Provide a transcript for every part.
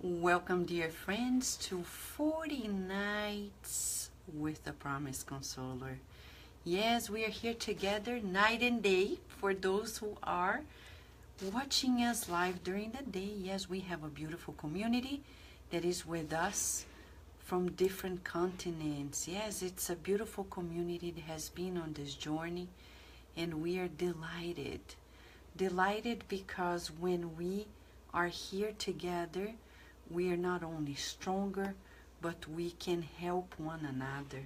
Welcome, dear friends, to 40 Nights with the Promised Consoler. Yes, we are here together night and day for those who are watching us live during the day. Yes, we have a beautiful community that is with us from different continents. Yes, it's a beautiful community that has been on this journey, and we are delighted. Delighted because when we are here together, we are not only stronger, but we can help one another.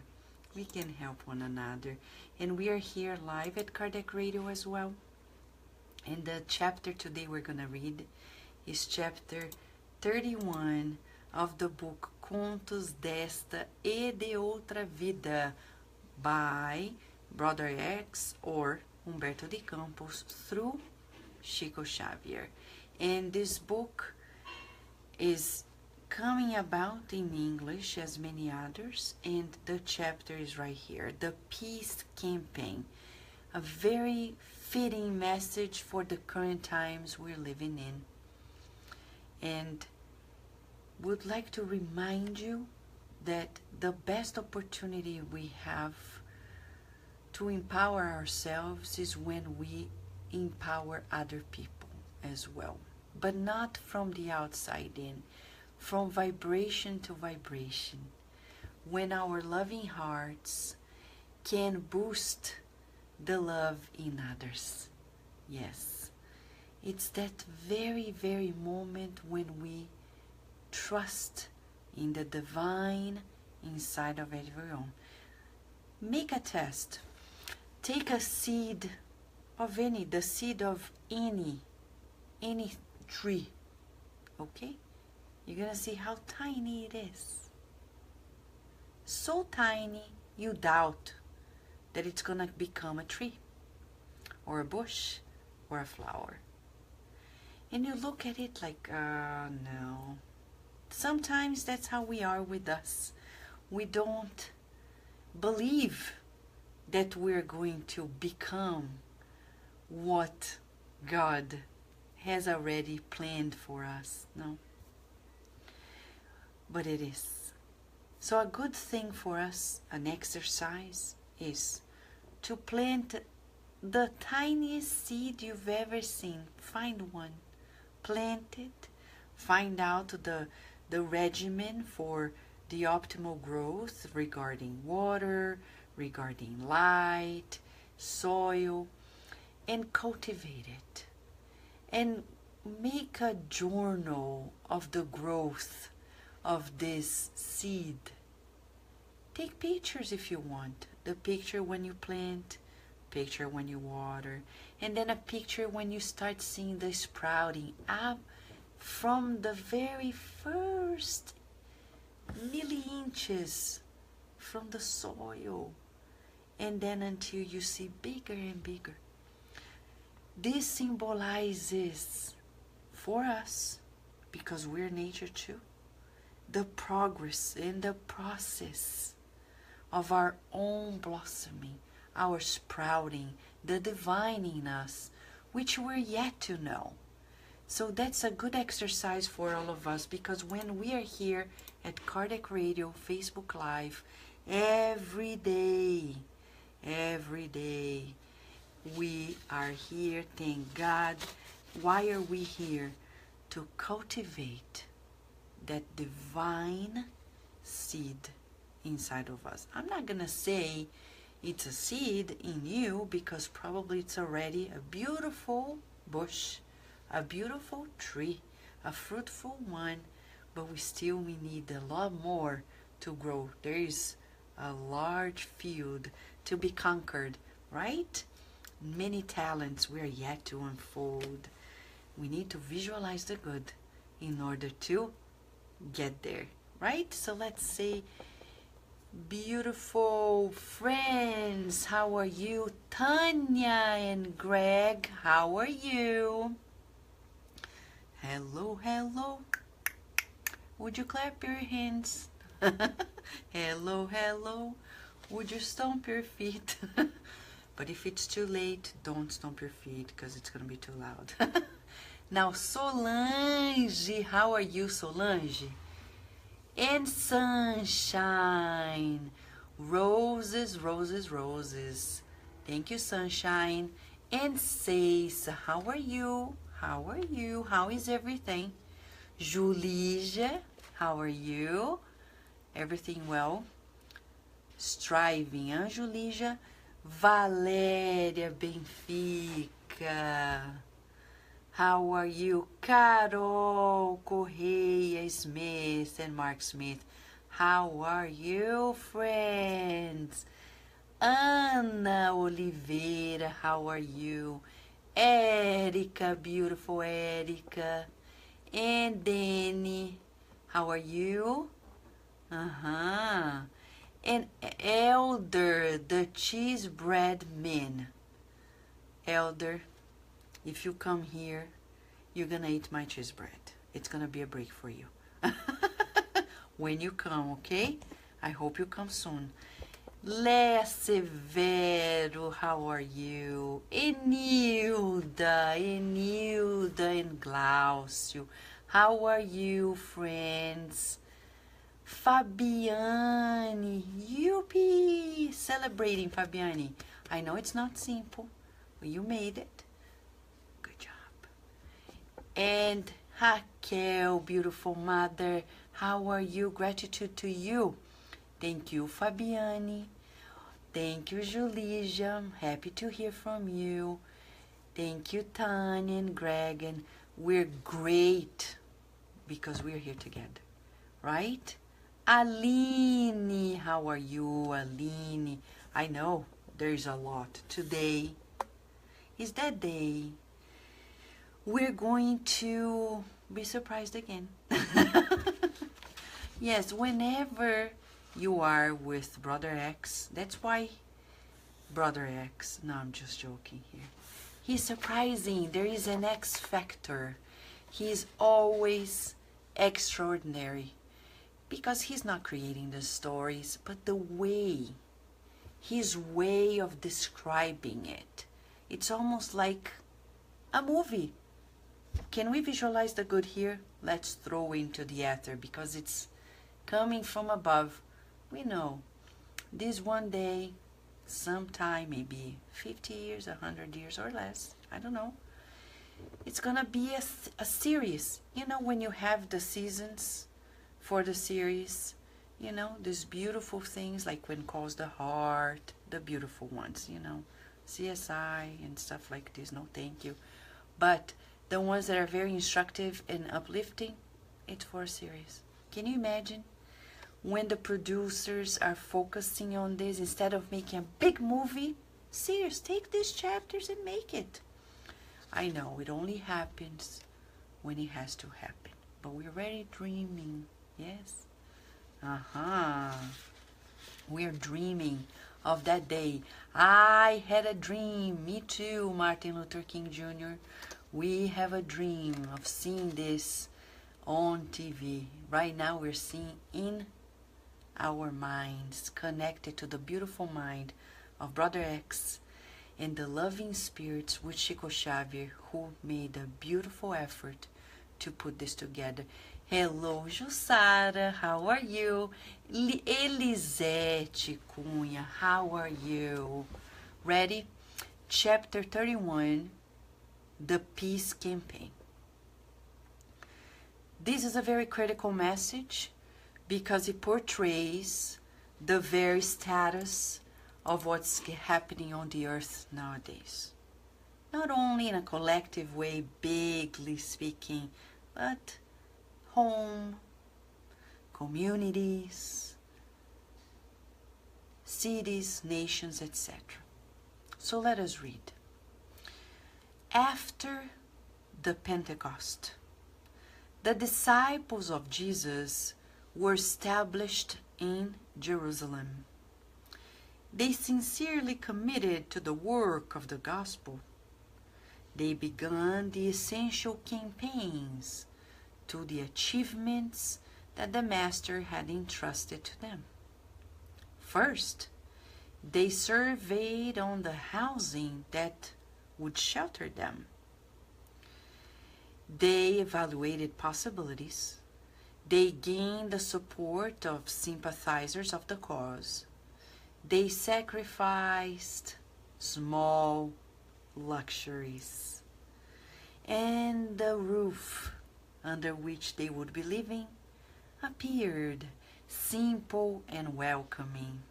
We can help one another. And we are here live at Kardec Radio as well. And the chapter today we're going to read is chapter 31 of the book Contos desta e de outra vida by Brother X or Humberto de Campos through Chico Xavier. And this book is coming about in English as many others, and the chapter is right here, the Peace Campaign, a very fitting message for the current times we're living in. And would like to remind you that the best opportunity we have to empower ourselves is when we empower other people as well, but not from the outside in, from vibration to vibration. When our loving hearts can boost the love in others. Yes, it's that very, very moment when we trust in the divine inside of everyone. Make a test. Take a seed of the seed of any tree, okay? You're gonna see how tiny it is. So tiny, you doubt that it's gonna become a tree, or a bush, or a flower. And you look at it like, no. Sometimes that's how we are with us. We don't believe that we're going to become what God has already planned for us. No. But it is. So a good thing for us, an exercise, is to plant the tiniest seed you've ever seen. Find one, plant it, find out the regimen for the optimal growth regarding water, regarding light, soil, and cultivate it. And make a journal of the growth of this seed. Take pictures if you want. The picture when you plant, picture when you water, and then a picture when you start seeing the sprouting up from the very first milli-inches from the soil, and then until you see bigger and bigger. This symbolizes for us, because we're nature too, the progress and the process of our own blossoming, our sprouting, the divine in us, which we're yet to know. So that's a good exercise for all of us, because when we are here at Kardec Radio, Facebook Live, every day, we are here, thank God. Why are we here? To cultivate that divine seed inside of us. I'm not gonna say it's a seed in you, because probably it's already a beautiful bush, a beautiful tree, a fruitful one, but we need a lot more to grow. There is a large field to be conquered, right? Many talents we are yet to unfold. We need to visualize the good in order to get there, right? So let's say, beautiful friends, how are you? Tanya and Greg, how are you? Hello, hello. Would you clap your hands? Hello, hello. Would you stomp your feet? But if it's too late, don't stomp your feet, because it's going to be too loud. Now, Solange, how are you, Solange? And Sunshine, roses, roses, roses. Thank you, Sunshine. And Ceissa, how are you? How are you? How is everything? Julija, how are you? Everything well? Striving, hein, Julija? Valéria Benfica, how are you? Carol Correia Smith and Mark Smith, how are you, friends? Ana Oliveira, how are you? Erica, beautiful Erica. And Danny, how are you? And Elder, the cheese bread man. Elder, if you come here, you're gonna eat my cheese bread. It's gonna be a break for you. When you come, okay? I hope you come soon. Lea Severo, how are you? Enilda and Glaucio, how are you, friends? Fabiane, yuppie! Celebrating, Fabiane. I know it's not simple, but you made it. Good job. And Raquel, beautiful mother, how are you? Gratitude to you. Thank you, Fabiane. Thank you, Julija. I'm happy to hear from you. Thank you, Tanya and Greg. And we're great because we're here together, right? Aline, how are you, Aline? I know there's a lot. Today is that day. We're going to be surprised again. Yes, whenever you are with Brother X, that's why Brother X, no, I'm just joking here. He's surprising. There is an X factor. He's always extraordinary. Because he's not creating the stories, but the way, his way of describing it, it's almost like a movie. Can we visualize the good here? Let's throw into the ether because it's coming from above. We know this one day, sometime, maybe 50 years, 100 years or less, I don't know. It's gonna be a series. You know, when you have the seasons for the series, you know, these beautiful things like When Calls the Heart, the beautiful ones, you know, CSI and stuff like this, no thank you. But the ones that are very instructive and uplifting, it's for a series. Can you imagine when the producers are focusing on this instead of making a big movie? Serious, take these chapters and make it. I know it only happens when it has to happen, but we're already dreaming. Yes. We're dreaming of that day. I had a dream. Me too, Martin Luther King Jr. We have a dream of seeing this on TV. Right now we're seeing in our minds, connected to the beautiful mind of Brother X and the loving spirits with Chico Xavier, who made a beautiful effort to put this together. Hello, Jussara, how are you? Elisete Cunha, how are you? Ready? Chapter 31, The Peace Campaign. This is a very critical message because it portrays the very status of what's happening on the earth nowadays. Not only in a collective way, bigly speaking, but home, communities, cities, nations, etc. So let us read. After the Pentecost, the disciples of Jesus were established in Jerusalem. They sincerely committed to the work of the gospel. They began the essential campaigns to the achievements that the Master had entrusted to them. First, they surveyed on the housing that would shelter them. They evaluated possibilities. They gained the support of sympathizers of the cause. They sacrificed small luxuries. And the roof under which they would be living appeared simple and welcoming,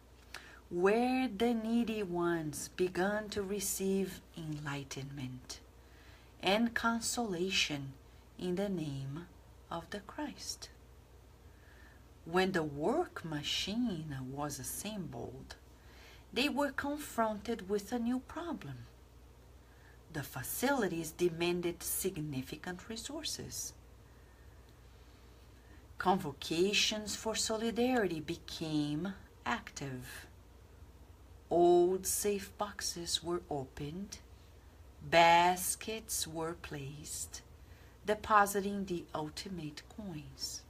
where the needy ones began to receive enlightenment and consolation in the name of the Christ. When the work machine was assembled, they were confronted with a new problem. The facilities demanded significant resources. Convocations for solidarity became active. Old safe boxes were opened. Baskets were placed, depositing the ultimate coins.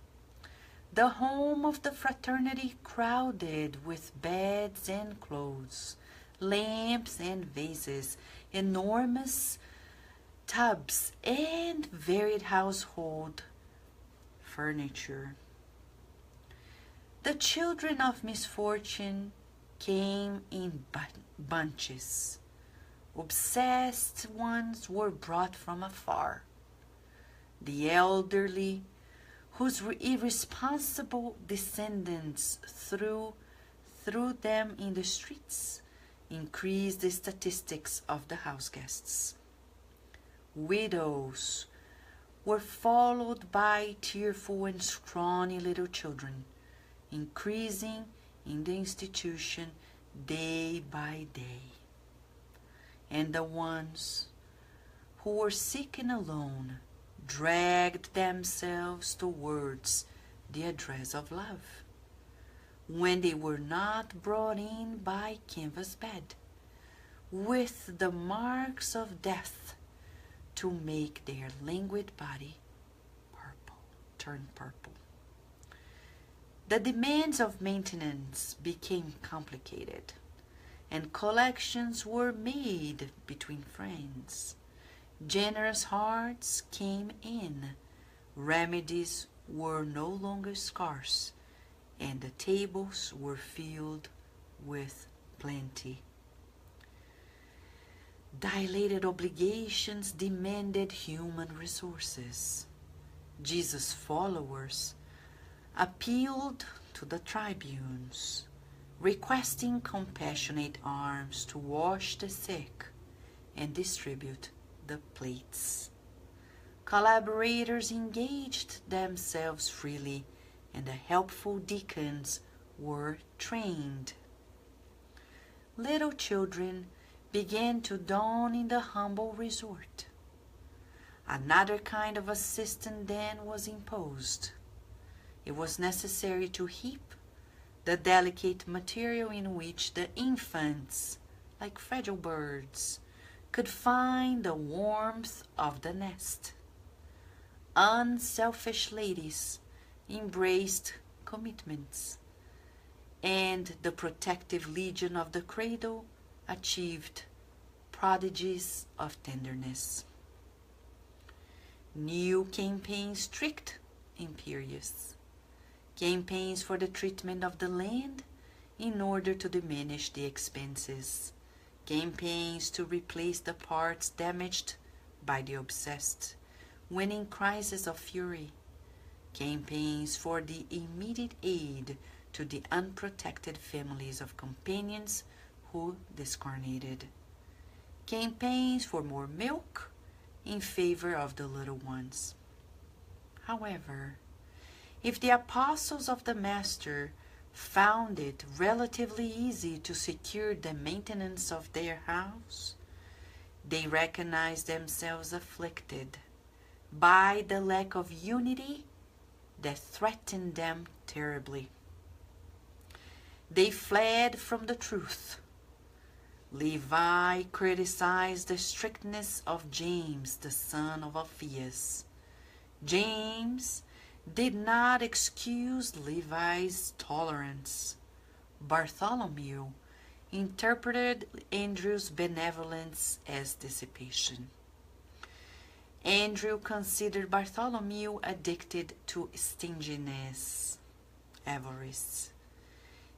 The home of the fraternity crowded with beds and clothes, lamps and vases, enormous tubs, and varied household furniture. The children of misfortune came in bunches. Obsessed ones were brought from afar. The elderly, whose irresponsible descendants threw them in the streets, increased the statistics of the house guests. Widows were followed by tearful and scrawny little children, increasing in the institution day by day. And the ones who were sick and alone dragged themselves towards the address of love, when they were not brought in by canvas bed, with the marks of death to make their languid body turn purple. The demands of maintenance became complicated, and collections were made between friends. Generous hearts came in, remedies were no longer scarce, and the tables were filled with plenty. Dilated obligations demanded human resources. Jesus' followers appealed to the tribunes, requesting compassionate arms to wash the sick and distribute the plates. Collaborators engaged themselves freely, and the helpful deacons were trained. Little children began to dawn in the humble resort. Another kind of assistance then was imposed. It was necessary to heap the delicate material in which the infants, like fragile birds, could find the warmth of the nest. Unselfish ladies embraced commitments, and the protective legion of the cradle achieved prodigies of tenderness. New campaigns, strict, imperious. Campaigns for the treatment of the land in order to diminish the expenses. Campaigns to replace the parts damaged by the obsessed when in crisis of fury. Campaigns for the immediate aid to the unprotected families of companions who discarnated. Campaigns for more milk in favor of the little ones. However, if the apostles of the Master found it relatively easy to secure the maintenance of their house, they recognized themselves afflicted by the lack of unity that threatened them terribly. They fled from the truth. Levi criticized the strictness of James, the son of Alphaeus. James did not excuse Levi's tolerance. Bartholomew interpreted Andrew's benevolence as dissipation. Andrew considered Bartholomew addicted to stinginess, avarice.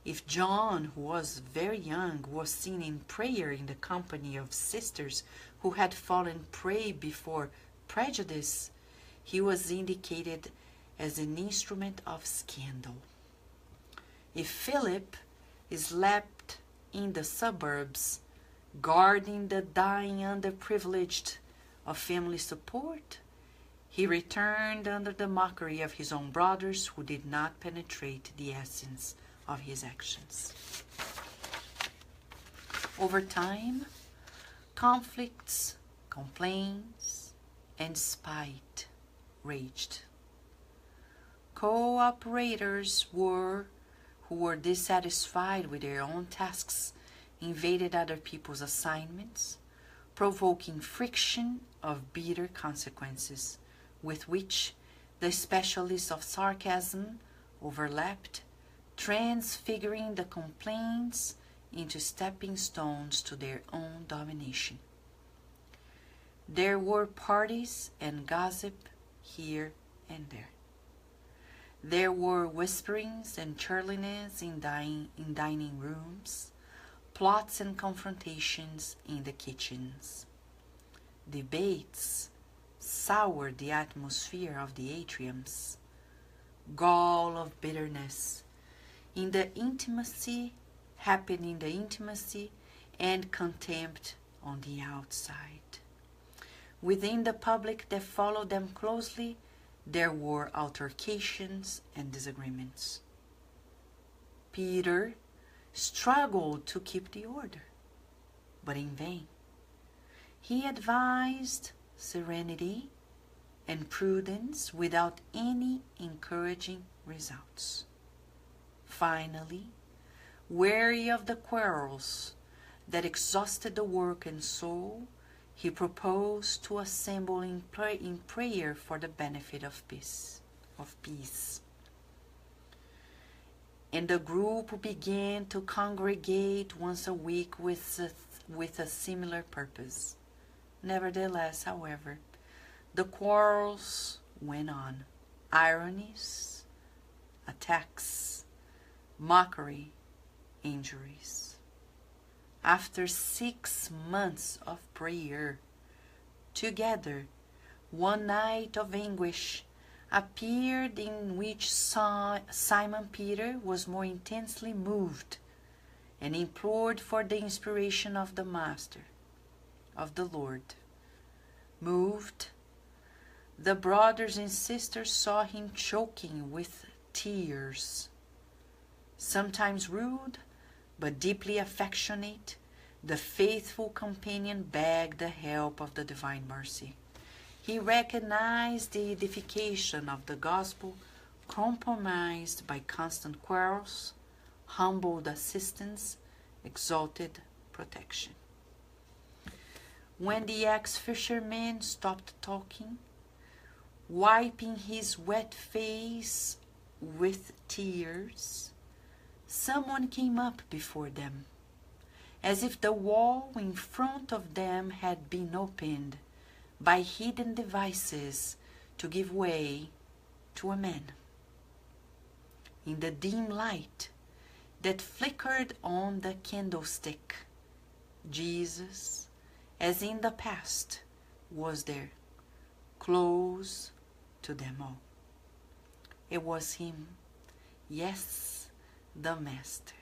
If John, who was very young, was seen in prayer in the company of sisters who had fallen prey before prejudice, he was indicated as an instrument of scandal. If Philip slept in the suburbs, guarding the dying underprivileged of family support, he returned under the mockery of his own brothers who did not penetrate the essence of his actions. Over time, conflicts, complaints, and spite raged. Co-operators who were dissatisfied with their own tasks invaded other people's assignments, provoking friction of bitter consequences, with which the specialists of sarcasm overlapped, transfiguring the complaints into stepping stones to their own domination. There were parties and gossip here and there. There were whisperings and churliness in dining rooms, plots and confrontations in the kitchens. Debates soured the atmosphere of the atriums, gall of bitterness in the intimacy, happened in the intimacy, and contempt on the outside. Within the public that followed them closely, there were altercations and disagreements. Peter struggled to keep the order, but in vain. He advised serenity and prudence without any encouraging results. Finally, weary of the quarrels that exhausted the work and soul, he proposed to assemble in prayer for the benefit of peace. And the group began to congregate once a week with a similar purpose. Nevertheless, however, the quarrels went on. Ironies, attacks, mockery, injuries. After 6 months of prayer together, one night of anguish appeared in which Simon Peter was more intensely moved and implored for the inspiration of the Master, of the Lord. Moved, the brothers and sisters saw him choking with tears. Sometimes rude, but deeply affectionate, the faithful companion begged the help of the divine mercy. He recognized the edification of the gospel compromised by constant quarrels, humbled assistance, exalted protection. When the ex-fisherman stopped talking, wiping his wet face with tears, someone came up before them, as if the wall in front of them had been opened by hidden devices to give way to a man. In the dim light that flickered on the candlestick, Jesus, as in the past, was there, close to them all. It was him, yes, the Master,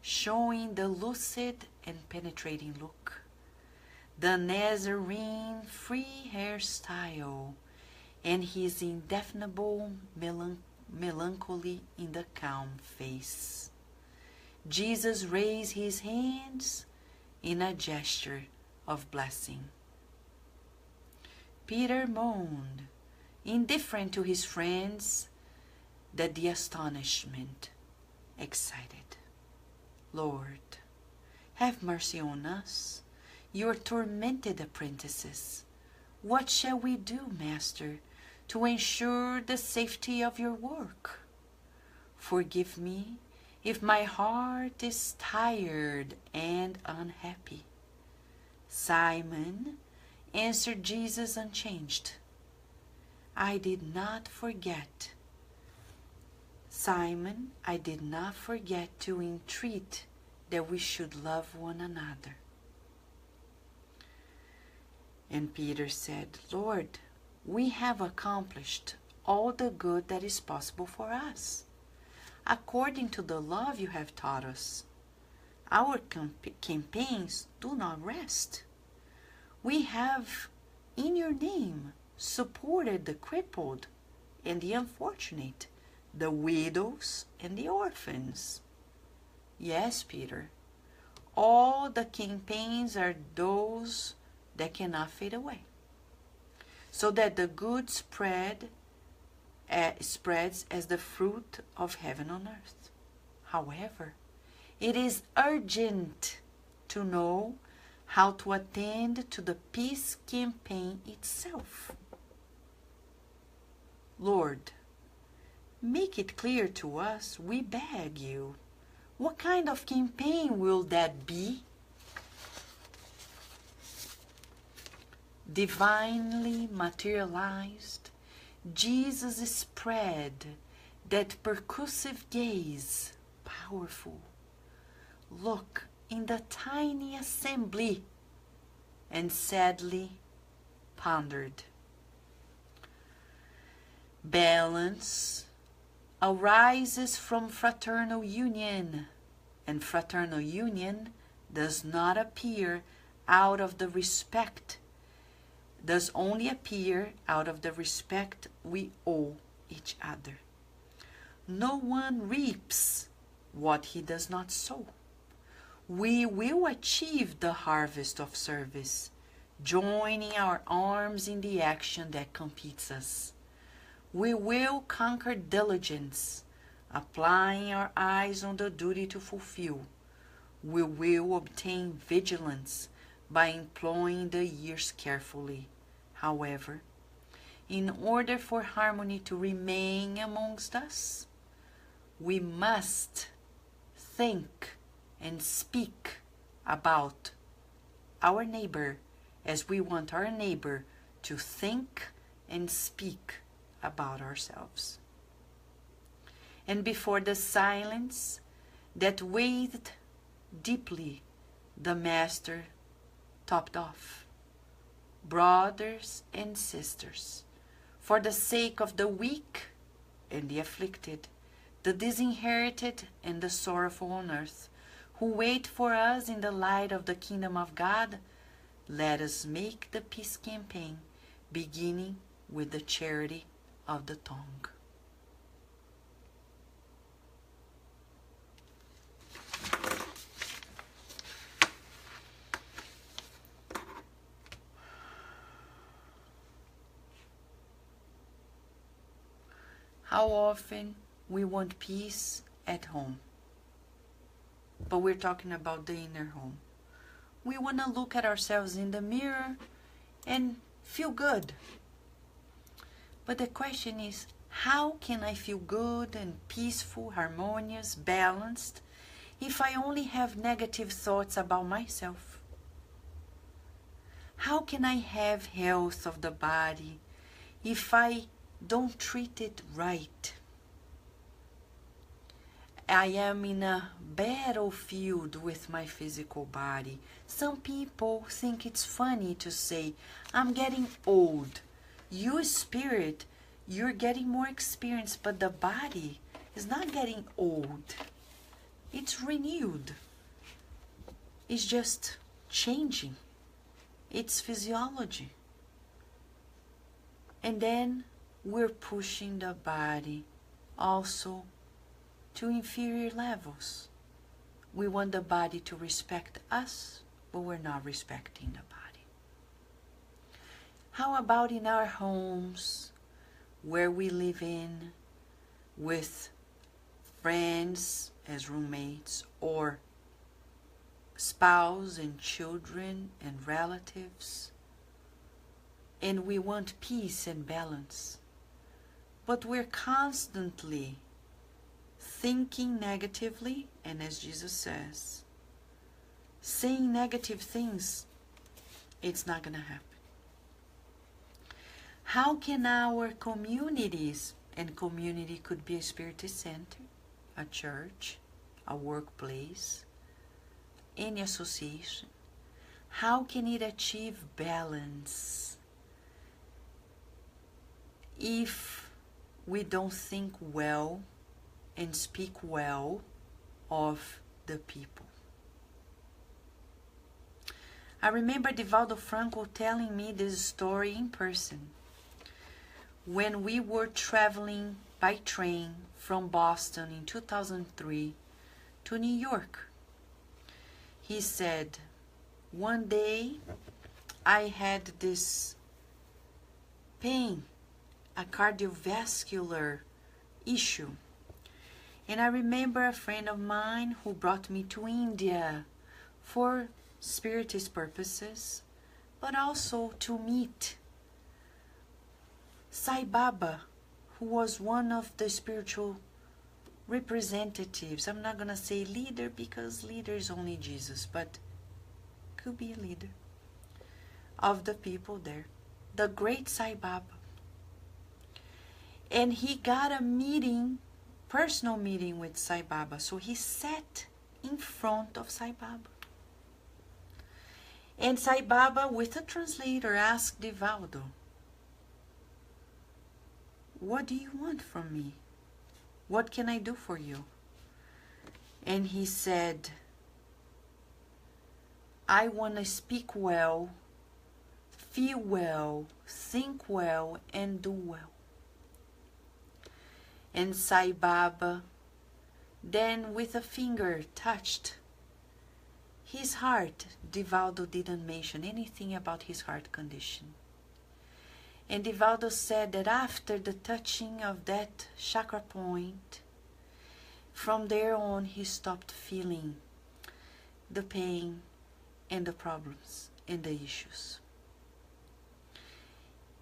showing the lucid and penetrating look, the Nazarene free hairstyle, and his indefinable melancholy in the calm face. Jesus raised his hands in a gesture of blessing. Peter moaned, indifferent to his friends, that the astonishment excited. Lord, have mercy on us, your tormented apprentices. What shall we do, Master, to ensure the safety of your work? Forgive me if my heart is tired and unhappy. Simon answered Jesus unchanged. I did not forget. Simon, I did not forget to entreat that we should love one another. And Peter said, Lord, we have accomplished all the good that is possible for us, according to the love you have taught us. Our campaigns do not rest. We have, in your name, supported the crippled and the unfortunate, the widows and the orphans. Yes, Peter, all the campaigns are those that cannot fade away, so that the good spreads as the fruit of heaven on earth. However, it is urgent to know how to attend to the peace campaign itself. Lord, make it clear to us, we beg you. What kind of campaign will that be? Divinely materialized, Jesus spread that percussive gaze, powerful, look in the tiny assembly, and sadly pondered. Balance arises from fraternal union, and fraternal union does not appear out of the respect, does only appear out of the respect we owe each other. No one reaps what he does not sow. We will achieve the harvest of service, joining our arms in the action that competes us. We will conquer diligence, applying our eyes on the duty to fulfill. We will obtain vigilance by employing the years carefully. However, in order for harmony to remain amongst us, we must think and speak about our neighbor as we want our neighbor to think and speak about ourselves. And before the silence that weighed deeply, the Master topped off. Brothers and sisters, for the sake of the weak and the afflicted, the disinherited and the sorrowful on earth, who wait for us in the light of the kingdom of God, let us make the peace campaign, beginning with the charity of the tongue. How often we want peace at home, but we're talking about the inner home. We want to look at ourselves in the mirror and feel good. But the question is, how can I feel good and peaceful, harmonious, balanced, if I only have negative thoughts about myself? How can I have health of the body if I don't treat it right? I am in a battlefield with my physical body. Some people think it's funny to say, I'm getting old. Your spirit, you're getting more experience, but the body is not getting old. It's renewed. It's just changing. It's physiology. And then we're pushing the body also to inferior levels. We want the body to respect us, but we're not respecting the body. How about in our homes, where we live in, with friends as roommates, or spouse and children and relatives, and we want peace and balance, but we're constantly thinking negatively, and as Jesus says, saying negative things, it's not going to happen. How can our communities, and community could be a spiritist center, a church, a workplace, any association, how can it achieve balance if we don't think well and speak well of the people? I remember Divaldo Franco telling me this story in person when we were traveling by train from Boston in 2003 to New York. He said, one day I had this pain, a cardiovascular issue. And I remember a friend of mine who brought me to India for spiritist purposes, but also to meet Sai Baba, who was one of the spiritual representatives. I'm not going to say leader because leader is only Jesus, but could be a leader of the people there, the great Sai Baba. And he got a meeting, personal meeting with Sai Baba. So he sat in front of Sai Baba. And Sai Baba, with a translator, asked Divaldo, what do you want from me? What can I do for you? And he said, I want to speak well, feel well, think well, and do well. And Sai Baba then with a finger touched his heart. Divaldo didn't mention anything about his heart condition. And Divaldo said that after the touching of that chakra point, from there on he stopped feeling the pain and the problems and the issues.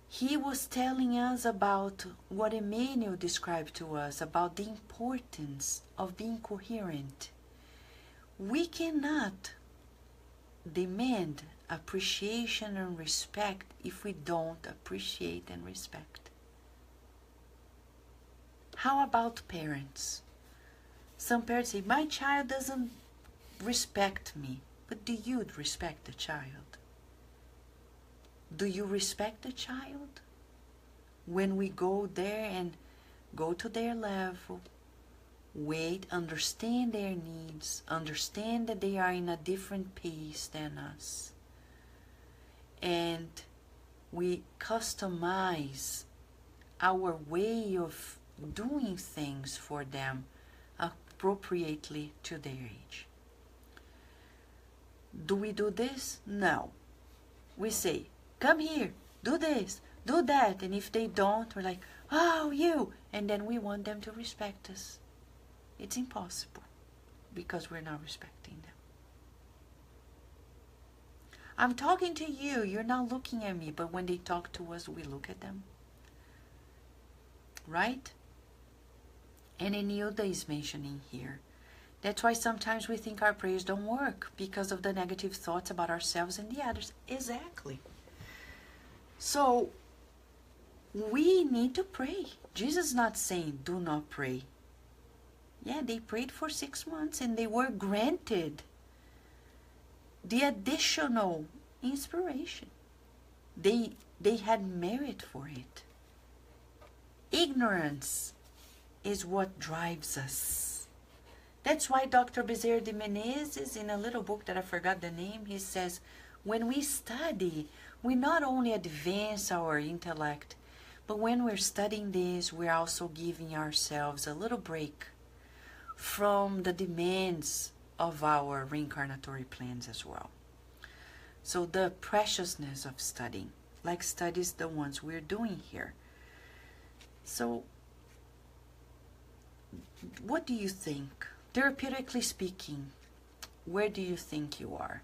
He was telling us about what Emmanuel described to us, about the importance of being coherent. We cannot demand appreciation and respect if we don't appreciate and respect. How about parents? Some parents say, my child doesn't respect me. But do you respect the child? Do you respect the child? When we go there and go to their level, wait, understand their needs, understand that they are in a different pace than us, and we customize our way of doing things for them appropriately to their age. Do we do this? No. We say, come here, do this, do that, and if they don't, we're like, oh, you, and then we want them to respect us. It's impossible because we're not respecting them. I'm talking to you, you're not looking at me, but when they talk to us, we look at them. Right? And Enilda is mentioning here. That's why sometimes we think our prayers don't work because of the negative thoughts about ourselves and the others. Exactly. So, we need to pray. Jesus is not saying, do not pray. Yeah, they prayed for 6 months and they were granted the additional inspiration. They had merit for it. Ignorance is what drives us. That's why Dr. Bezerra de Menezes, in a little book that I forgot the name, he says, when we study, we not only advance our intellect, but when we're studying this, we're also giving ourselves a little break from the demands of our reincarnatory plans as well. So the preciousness of studying, like studies the ones we're doing here. So, what do you think? Therapeutically speaking, where do you think you are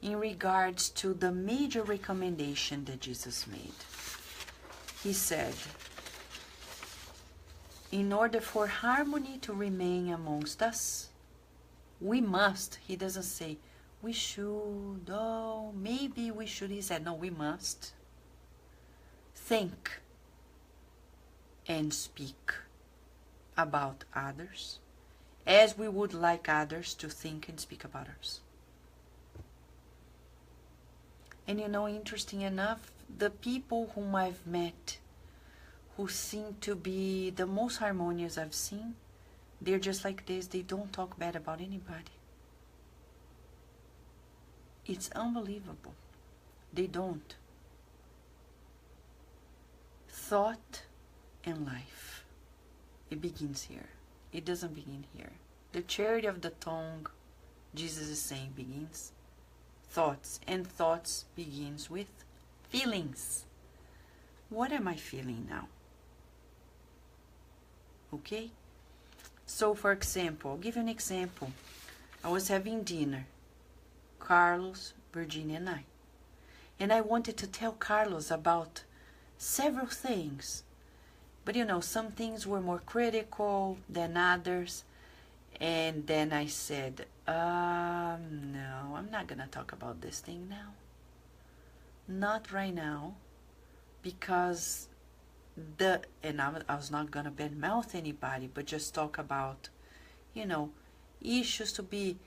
in regards to the major recommendation that Jesus made? He said, in order for harmony to remain amongst us, we must. He doesn't say, we should, oh, maybe we should. He said, no, we must. think and speak about others as we would like others to think and speak about us. And you know, interesting enough, the people whom I've met who seem to be the most harmonious I've seen, they're just like this. They don't talk bad about anybody. It's unbelievable. They don't. Thought and life. It begins here. It doesn't begin here. The charity of the tongue, Jesus is saying, begins thoughts. And thoughts begins with feelings. What am I feeling now? Okay? So, for example, I'll give you an example. I was having dinner. Carlos, Virginia, and I. And I wanted to tell Carlos about several things. But you know, some things were more critical than others. And then I said, no, I'm not going to talk about this thing now. Not right now. Because I was not going to badmouth anybody, but just talk about, you know, issues to be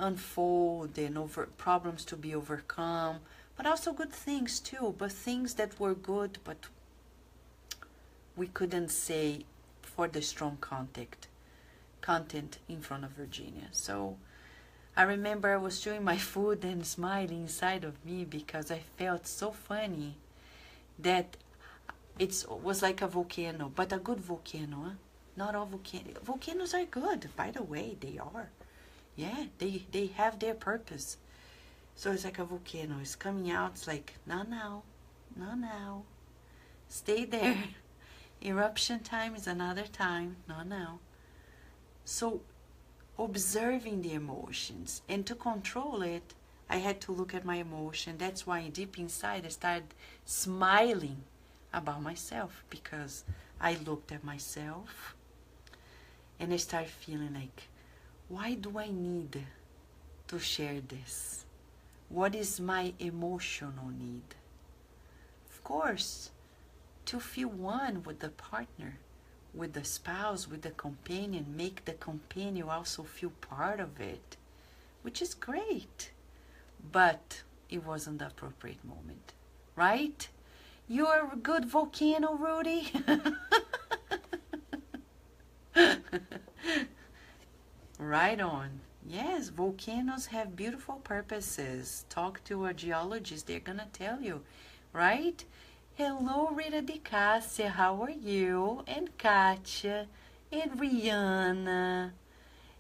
unfold and problems to be overcome, but also good things too, but things that were good, but we couldn't say for the strong content in front of Virginia. So I remember I was chewing my food and smiling inside of me because I felt so funny that it was like a volcano, but a good volcano, huh? Not all volcanoes are good, by the way, they are. Yeah, they have their purpose. So it's like a volcano. It's coming out. It's like, not now. Not now. Stay there. Eruption time is another time. Not now. So observing the emotions. And to control it, I had to look at my emotion. That's why deep inside I started smiling about myself. Because I looked at myself. And I started feeling like, why do I need to share this? What is my emotional need? Of course, to feel one with the partner, with the spouse, with the companion, make the companion also feel part of it, which is great. But it wasn't the appropriate moment, right? You're a good volcano, Rudy. Right on. Yes, volcanoes have beautiful purposes. Talk to a geologist, they're gonna tell you, right? Hello, Rita Di Cassia, how are you? And Katia, and Rihanna,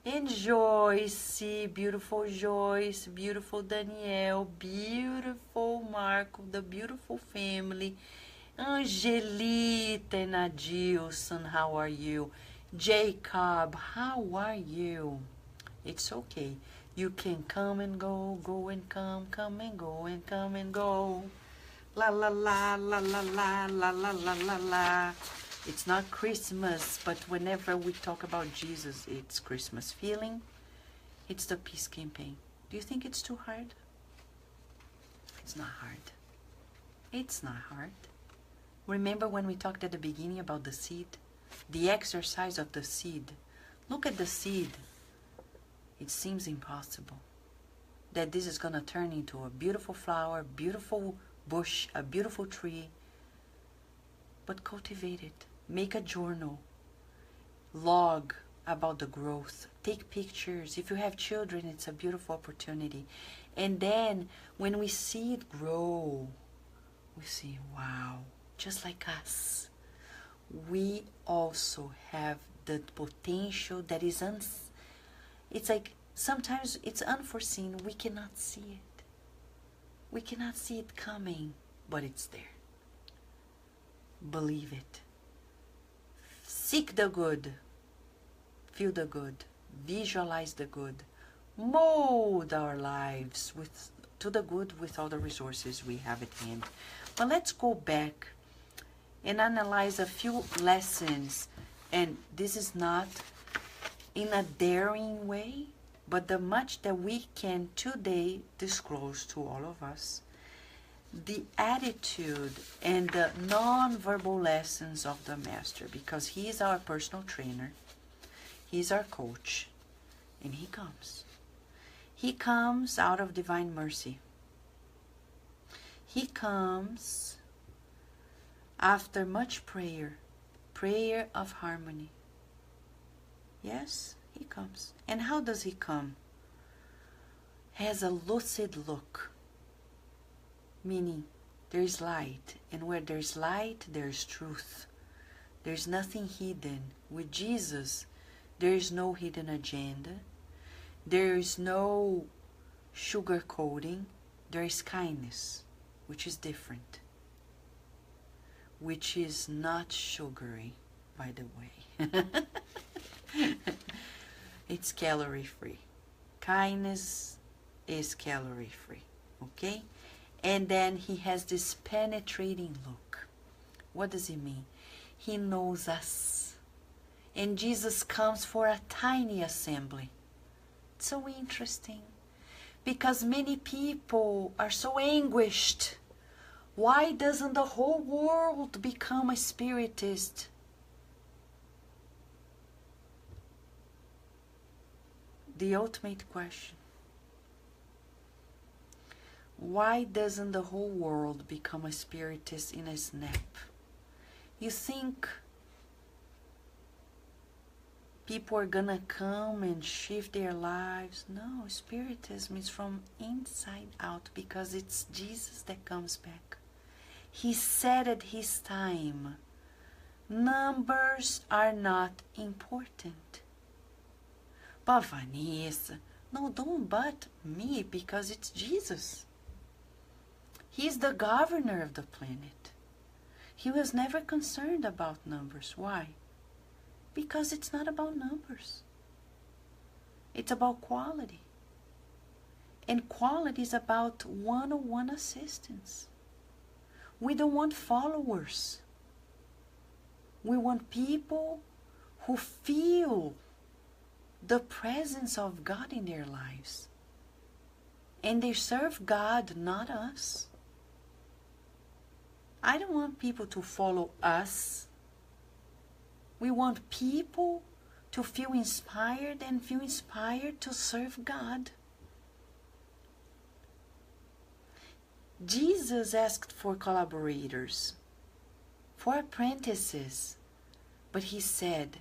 and Joyce, beautiful Joyce, beautiful Danielle, beautiful Marco, the beautiful family, Angelita and Adilson, how are you? Jacob, how are you? It's okay. You can come and go, go and come and go, and come and go. La la la, la la la, la la la la la. It's not Christmas, but whenever we talk about Jesus, it's Christmas feeling. It's the peace campaign. Do you think it's too hard? It's not hard. It's not hard. Remember when we talked at the beginning about the seed? The exercise of the seed. Look at the seed. It seems impossible that this is going to turn into a beautiful flower, beautiful bush, a beautiful tree. But cultivate it. Make a journal. Log about the growth. Take pictures. If you have children, it's a beautiful opportunity. And then when we see it grow, we see, wow, just like us. We also have the potential that is it's like sometimes it's unforeseen. We cannot see it. We cannot see it coming, but it's there. Believe it. Seek the good. Feel the good. Visualize the good. Mold our lives to the good with all the resources we have at hand. But let's go back and analyze a few lessons. And this is not in a daring way, but the much that we can today disclose to all of us. the attitude and the non-verbal lessons of the Master, because he is our personal trainer, he's our coach, and he comes. He comes out of divine mercy. He comes after much prayer, prayer of harmony. Yes, he comes. And how does he come? Has a lucid look, meaning there's light, and where there's light, there's truth. There's nothing hidden. With Jesus, there is no hidden agenda. There is no sugarcoating. There is kindness, which is different, which is not sugary, by the way. It's calorie-free. Kindness is calorie-free, okay? And then he has this penetrating look. What does he mean? He knows us. And Jesus comes for a tiny assembly. It's so interesting, because many people are so anguished. Why doesn't the whole world become a spiritist? The ultimate question. Why doesn't the whole world become a spiritist in a snap? You think people are gonna come and shift their lives? No, spiritism is from inside out, because it's Jesus that comes back. He said at his time, numbers are not important. But Vanessa, no, don't but me, because it's Jesus. He's the governor of the planet. He was never concerned about numbers. Why? Because it's not about numbers. It's about quality. And quality is about one-on-one assistance. We don't want followers. We want people who feel the presence of God in their lives. And they serve God, not us. I don't want people to follow us. We want people to feel inspired and feel inspired to serve God. Jesus asked for collaborators, for apprentices, but he said,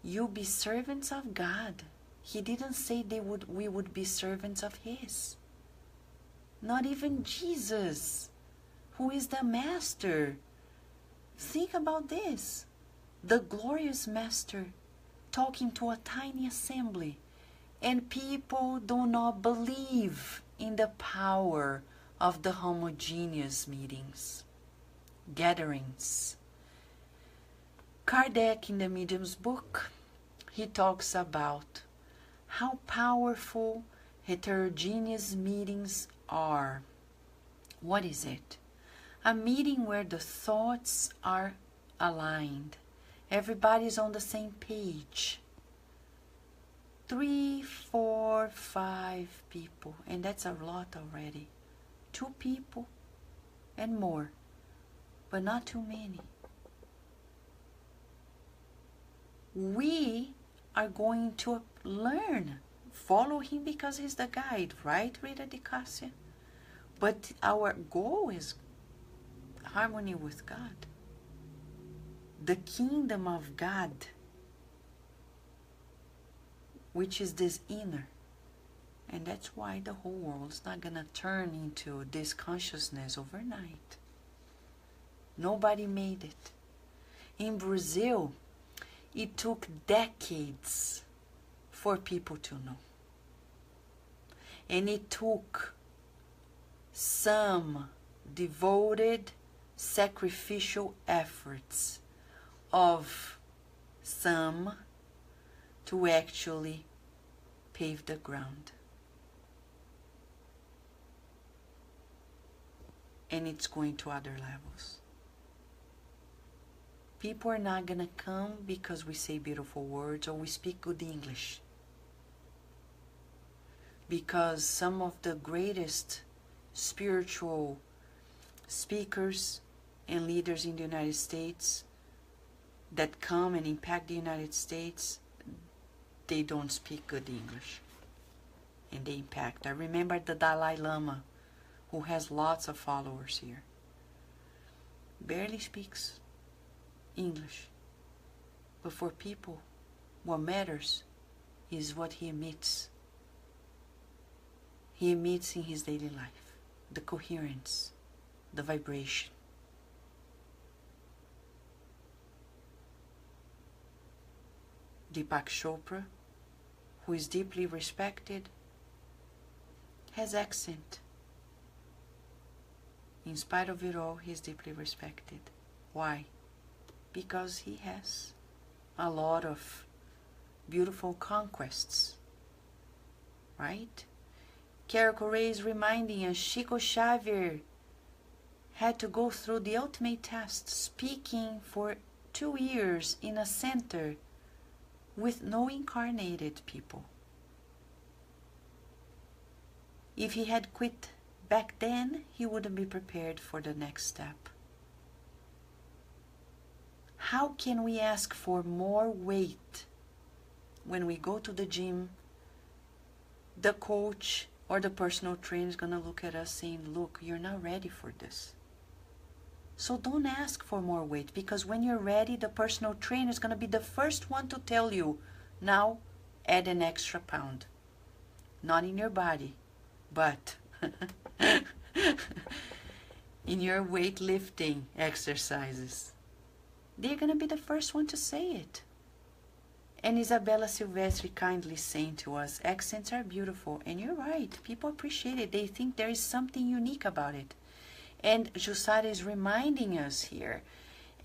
you be servants of God. He didn't say we would be servants of his. Not even Jesus, who is the master. Think about this. The glorious master talking to a tiny assembly, and people do not believe in the power of the homogeneous meetings, gatherings. Kardec, in the Medium's book, he talks about how powerful heterogeneous meetings are. What is it? A meeting where the thoughts are aligned. Everybody's on the same page. 3, 4, 5 people, and that's a lot already. 2 people and more, but not too many. We are going to learn, follow him because he's the guide, right, Rita de Cassia? But our goal is harmony with God, the kingdom of God, which is this inner. And that's why the whole world is not going to turn into this consciousness overnight. Nobody made it. In Brazil, it took decades for people to know. And it took some devoted, sacrificial efforts of some to actually pave the ground. And it's going to other levels. People are not going to come because we say beautiful words or we speak good English. Because some of the greatest spiritual speakers and leaders in the United States that come and impact the United States, they don't speak good English. And they impact. I remember the Dalai Lama, who has lots of followers here, barely speaks English. But for people, what matters is what he emits. He emits in his daily life, the coherence, the vibration. Deepak Chopra, who is deeply respected, has accent. In spite of it all, he is deeply respected. Why? Because he has a lot of beautiful conquests, right? Carol Correa is reminding us Chico Xavier had to go through the ultimate test, speaking for 2 years in a center with no incarnated people. If he had quit back then, he wouldn't be prepared for the next step. How can we ask for more weight when we go to the gym? The coach or the personal trainer is going to look at us saying, look, you're not ready for this. So don't ask for more weight, because when you're ready, the personal trainer is going to be the first one to tell you, now add an extra pound. Not in your body, but in your weightlifting exercises. They're going to be the first one to say it. And Isabella Silvestri kindly saying to us, accents are beautiful. And you're right, people appreciate it. They think there is something unique about it. And Jussara is reminding us here.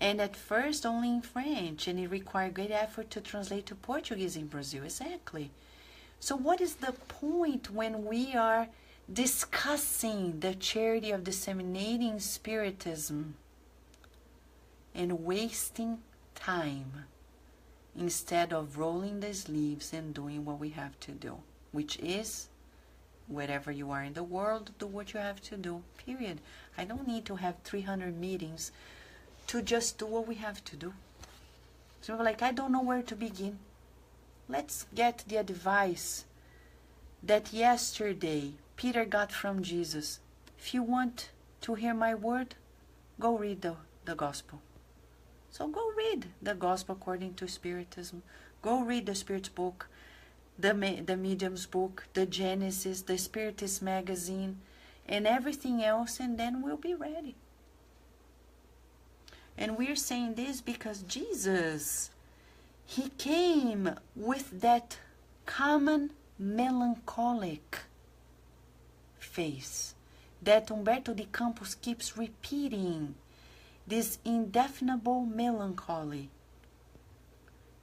And at first only in French, and it required great effort to translate to Portuguese in Brazil. Exactly. So what is the point when we are discussing the charity of disseminating Spiritism and wasting time instead of rolling the sleeves and doing what we have to do, which is, wherever you are in the world, do what you have to do, period. I don't need to have 300 meetings to just do what we have to do. So we're like, I don't know where to begin. Let's get the advice that yesterday Peter got from Jesus. If you want to hear my word, go read the gospel. So go read the gospel according to Spiritism. Go read the Spirit's book, the Medium's book, the Genesis, the Spiritist magazine, and everything else, and then we'll be ready. And we're saying this because Jesus, he came with that common melancholic face that Humberto de Campos keeps repeating, this indefinable melancholy.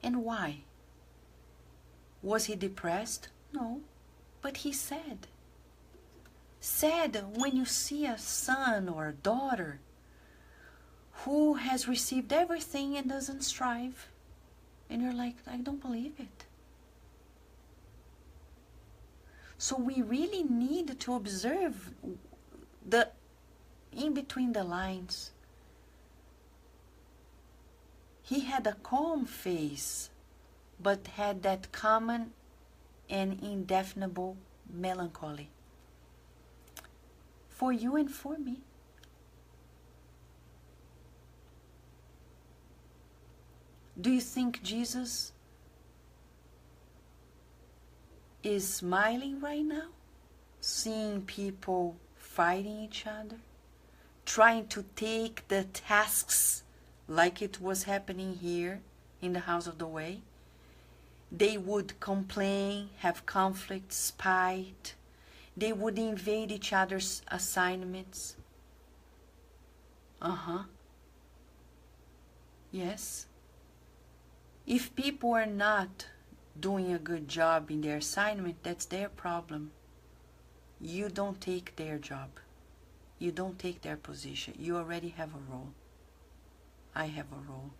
And why? Was he depressed? No, but he sad. Sad when you see a son or a daughter who has received everything and doesn't strive. And you're like, I don't believe it. So we really need to observe the in between the lines. He had a calm face, but had that common and indefinable melancholy. For you and for me. Do you think Jesus is smiling right now? Seeing people fighting each other? Trying to take the tasks like it was happening here in the House of the Way? They would complain, have conflict, spite. They would invade each other's assignments. Yes. If people are not doing a good job in their assignment, that's their problem. You don't take their job. You don't take their position. You already have a role. I have a role.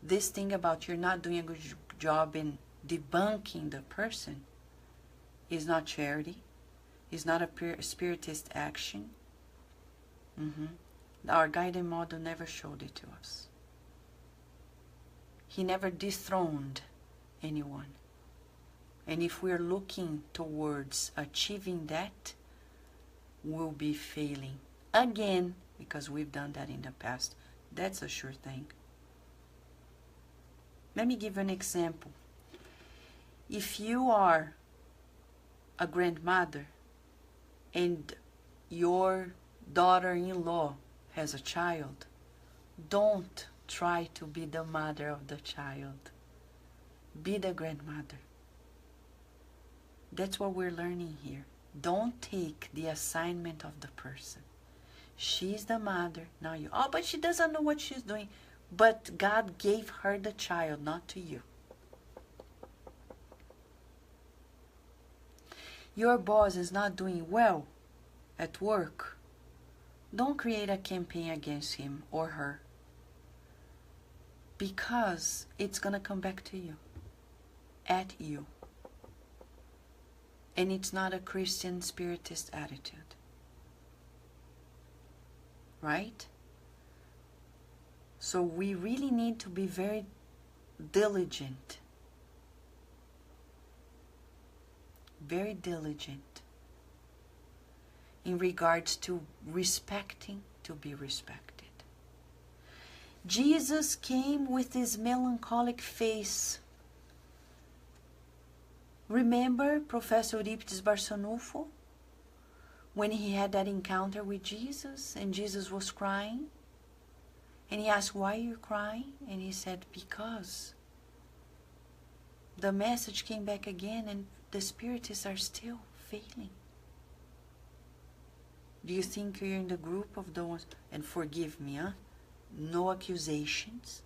This thing about you're not doing a good job in debunking the person is not charity, is not a spiritist action, Our guiding model never showed it to us. He never dethroned anyone. And if we're looking towards achieving that, we'll be failing again, because we've done that in the past. That's a sure thing. Let me give you an example. If you are a grandmother and your daughter-in-law has a child, don't try to be the mother of the child. Be the grandmother. That's what we're learning here. Don't take the assignment of the person. She's the mother. Now you, oh, but she doesn't know what she's doing. But God gave her the child, not to you. Your boss is not doing well at work. Don't create a campaign against him or her, because it's going to come back to you, at you. And it's not a Christian spiritist attitude. Right? So we really need to be very diligent. Very diligent in regards to respecting, to be respected. Jesus came with his melancholic face. Remember Professor Euripides Barçanufo, when he had that encounter with Jesus and Jesus was crying? And he asked, why are you crying? And he said, because the message came back again and the spiritists are still failing. Do you think you're in the group of those? And forgive me, no accusations,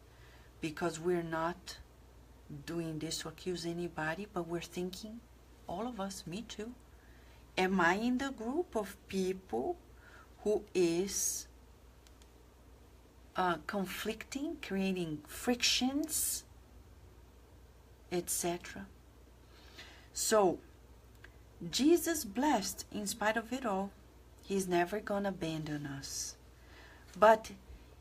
because we're not doing this to accuse anybody, but we're thinking, all of us, me too, am I in the group of people who is conflicting, creating frictions, etc.? So, Jesus blessed in spite of it all. He's never going to abandon us. But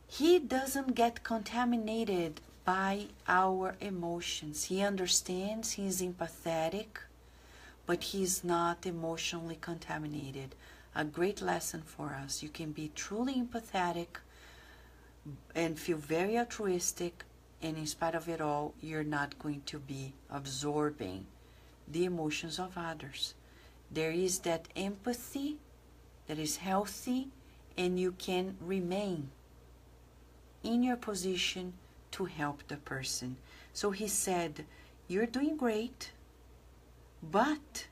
he doesn't get contaminated by our emotions. He understands, he's empathetic, but he's not emotionally contaminated. A great lesson for us. You can be truly empathetic and feel very altruistic, and in spite of it all, you're not going to be absorbing the emotions of others. There is that empathy that is healthy, and you can remain in your position to help the person. So he said, you're doing great, but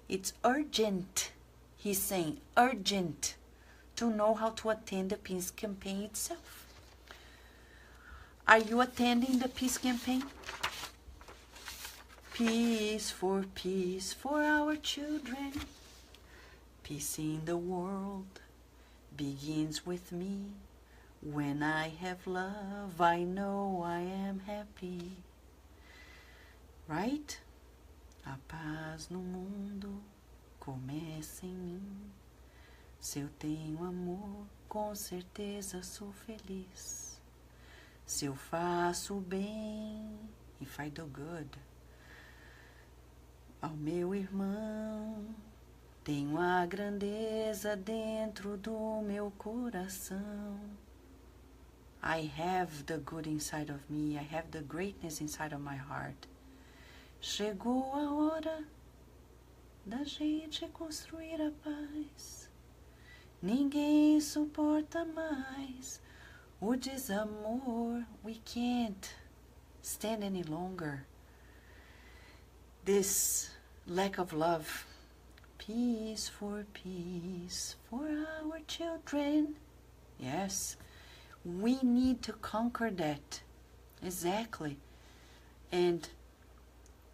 it's urgent. He's saying urgent to know how to attend the peace campaign itself. Are you attending the peace campaign? Peace for our children. Peace in the world begins with me. When I have love, I know I am happy. Right? A paz no mundo começa em mim. Se eu tenho amor, com certeza sou feliz. Se eu faço bem, if I do good, ao meu irmão, tenho a grandeza dentro do meu coração. I have the good inside of me. I have the greatness inside of my heart. Chegou a hora da gente construir a paz. Ninguém suporta mais o desamor. We can't stand any longer this lack of love. Peace for our children. Yes, we need to conquer that. Exactly. And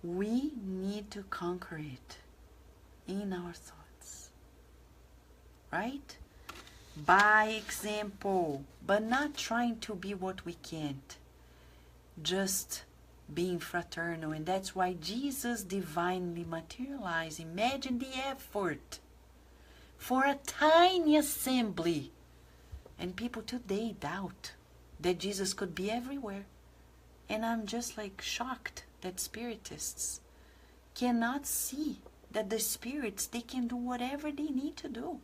we need to conquer it in our thoughts. Right? By example, but not trying to be what we can't. Just being fraternal. And that's why Jesus divinely materialized. Imagine the effort for a tiny assembly And people today doubt that Jesus could be everywhere. And I'm just like shocked that spiritists cannot see that the spirits, they can do whatever they need to do.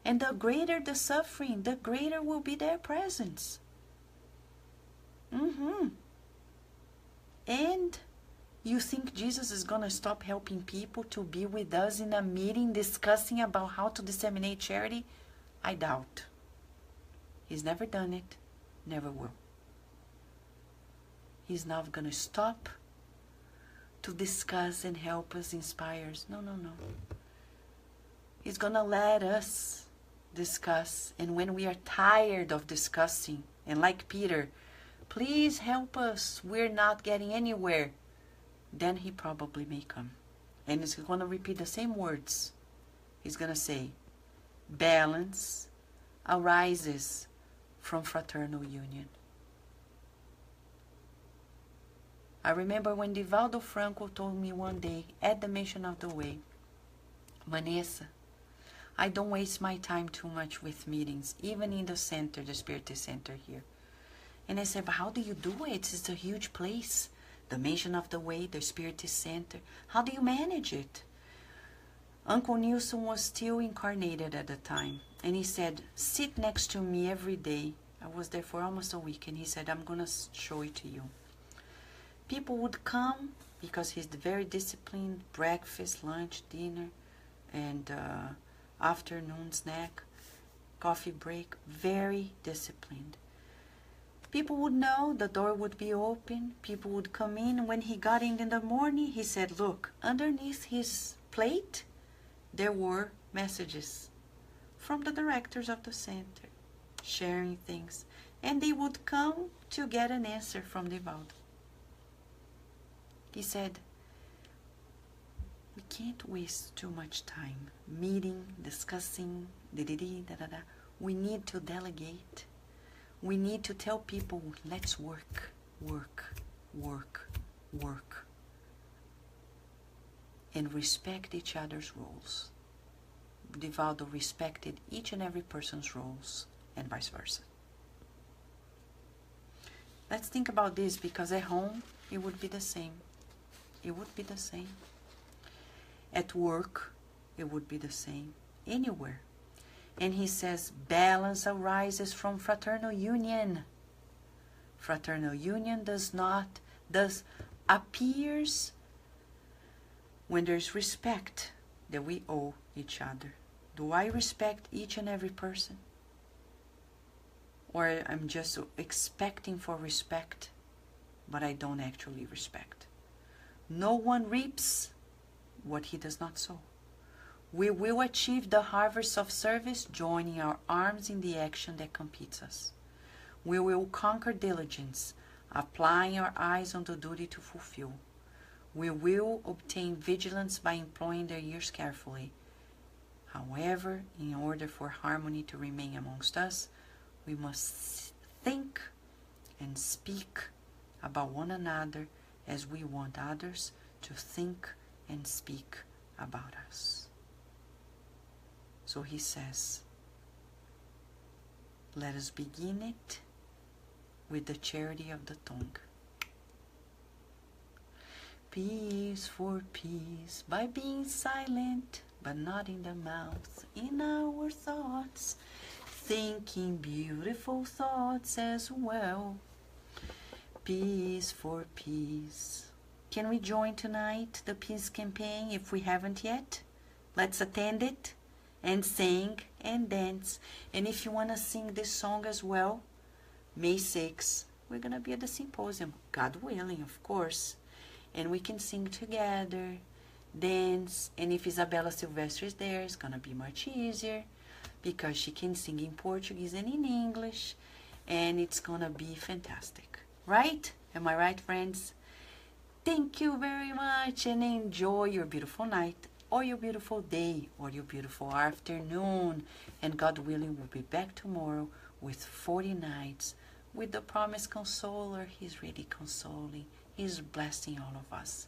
And the greater the suffering, the greater will be their presence. And you think Jesus is going to stop helping people to be with us in a meeting discussing about how to disseminate charity? I doubt. He's never done it, never will. He's not going to stop to discuss and help us, inspire us. No. He's going to let us discuss. And when we are tired of discussing, and like Peter, please help us, we're not getting anywhere, then he probably may come. And he's going to repeat the same words. He's going to say, balance arises from fraternal union. I remember when Divaldo Franco told me one day at the Mission of the Way, Vanessa, I don't waste my time too much with meetings, even in the center, the Spiritist Center here. And I said, but how do you do it? It's a huge place. The Mission of the Way, the Spiritist Center. How do you manage it? Uncle Nilson was still incarnated at the time. And he said, sit next to me every day. I was there for almost a week. And he said, I'm going to show it to you. People would come, because he's very disciplined, breakfast, lunch, dinner, and afternoon snack, coffee break, very disciplined. People would know, the door would be open, people would come in. When he got in the morning, he said, look, underneath his plate, there were messages from the directors of the center, sharing things. And they would come to get an answer from Divaldo. He said, we can't waste too much time meeting, discussing, da-da-da. We need to delegate. We need to tell people, let's work, work, work, work. And respect each other's roles. Divaldo respected each and every person's roles, and vice versa. Let's think about this, because at home, it would be the same. It would be the same. At work, it would be the same. Anywhere. And he says, balance arises from fraternal union. Fraternal union appears when there's respect that we owe each other. Do I respect each and every person? Or I'm just expecting for respect, but I don't actually respect. No one reaps what he does not sow. We will achieve the harvest of service, joining our arms in the action that competes us. We will conquer diligence, applying our eyes on the duty to fulfill. We will obtain vigilance by employing their ears carefully. However, in order for harmony to remain amongst us, we must think and speak about one another as we want others to think and speak about us. So he says, let us begin it with the charity of the tongue. Peace for peace, by being silent, but not in the mouth, in our thoughts, thinking beautiful thoughts as well. Peace for peace. Can we join tonight the peace campaign if we haven't yet? Let's attend it and sing and dance. And if you want to sing this song as well, May 6th, we're going to be at the symposium, God willing, of course. And we can sing together, dance. And if Isabella Silvestre is there, it's going to be much easier because she can sing in Portuguese and in English. And it's going to be fantastic. Right? Am I right, friends? Thank you very much and enjoy your beautiful night or your beautiful day or your beautiful afternoon. And God willing, we'll be back tomorrow with 40 nights with the Promised Consoler. He's really consoling. He's blessing all of us.